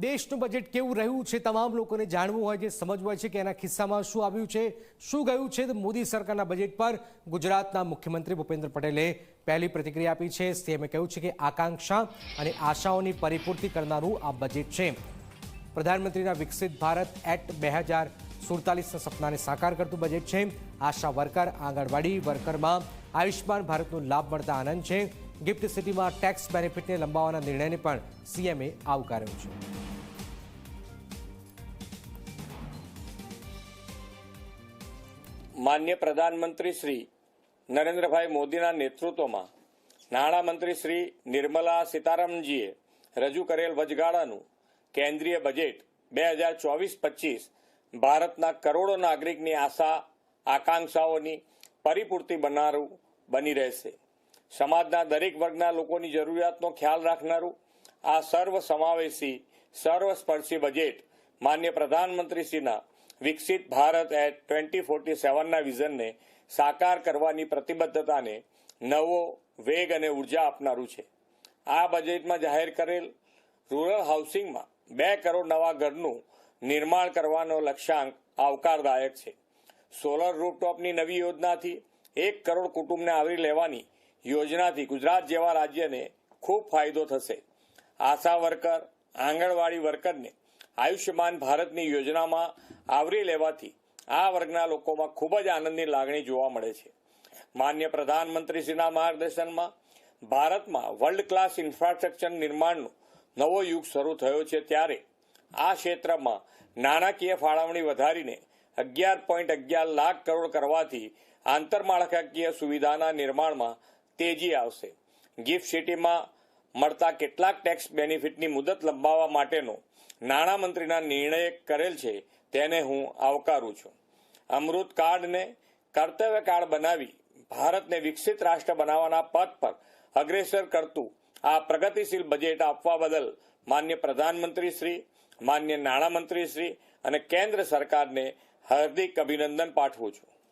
દેશનું બજેટ કેવું રહ્યું છે તમામ લોકોને જાણવું હોય છે, સમજવું હોય છે કે એના ખિસ્સામાં શું આવ્યું છે, શું ગયું છે. તો મોદી સરકારના બજેટ પર ગુજરાતના મુખ્યમંત્રી ભૂપેન્દ્ર પટેલે પહેલી પ્રતિક્રિયા આપી છે. સીએમએ કહ્યું છે કે આકાંક્ષા અને આશાઓની પરિપૂર્તિ કરનારું આ બજેટ છે. પ્રધાનમંત્રીના વિકસિત ભારત એક્ટ 2047ના સપનાને સાકાર કરતું બજેટ છે. આશા વર્કર, આંગણવાડી વર્કરમાં આયુષ્માન ભારતનો લાભ મળતા આનંદ છે. ગિફ્ટ સિટીમાં ટેક્સ બેનિફિટને લંબાવવાના નિર્ણયને પણ સીએમએ આવકાર્યો છે. માન્ય પ્રધાનમંત્રી શ્રી નરેન્દ્રભાઈ મોદીના નેતૃત્વમાં નાણામંત્રી શ્રી નિર્મલા સીતારામનજીએ રજૂ કરેલ વચગાળાનું કેન્દ્રીય બજેટ 2024-25 ભારતના કરોડો નાગરિકની આશા આકાંક્ષાઓની પરિપૂર્તિ બનાવનારું બની રહેશે. સમાજના દરેક વર્ગના લોકોની જરૂરિયાતનો ખ્યાલ રાખનારું આ સર્વસમાવેશી સર્વસ્પર્શી બજેટ માન્ય પ્રધાનમંત્રીશ્રીના વિકસિત ભારત એટ 2047ના વિઝનને સાકાર કરવાની પ્રતિબદ્ધતાને નવો વેગ અને ઉર્જા આપનારું છે. આ બજેટમાં જાહેર કરેલ રૂરલ હાઉસિંગમાં 2 કરોડ નવા ઘરનું નિર્માણ કરવાનો લક્ષ્યાંક આવકારદાયક છે. સોલર રૂફટોપની નવી યોજનાથી 1 કરોડ કુટુંબને આવરી લેવાની યોજનાથી ગુજરાત જેવા રાજ્યને ખૂબ ફાયદો થશે. આશા વર્કર, આંગણવાડી વર્કરને આયુષ્યમાન ભારતની યોજનામાં આવરી લેવાથી આ વર્ગના લોકોમાં ખૂબ જ આનંદની લાગણી જોવા મળે છે. માન્ય પ્રધાનમંત્રીશ્રીના માર્ગદર્શનમાં ભારતમાં વર્લ્ડ ક્લાસ ઇન્ફ્રાસ્ટ્રક્ચર નિર્માણનો નવો યુગ શરૂ થયો છે. ત્યારે આ ક્ષેત્રમાં નાણાકીય ફાળવણી વધારીને 11.11 લાખ કરોડ કરવાથી આંતરમાળખાકીય સુવિધાના નિર્માણમાં તેજી આવશે. ગિફ્ટ સિટીમાં મળતા કેટલાક ટેક્સ બેનિફિટની મુદત લંબાવવા માટેનો નાણામંત્રીના નિર્ણય કરેલ છે તેને હું આવકારું છું. અમૃત કાર્ડને કર્તવ્ય કાર્ડ બનાવી ભારતને વિકસિત રાષ્ટ્ર બનાવવાના પથ પર અગ્રેસર કરતું આ પ્રગતિશીલ બજેટ આપવા બદલ માન્ય પ્રધાનમંત્રી શ્રી, માન્ય નાણામંત્રી શ્રી અને કેન્દ્ર સરકારને હાર્દિક અભિનંદન પાઠવું છું.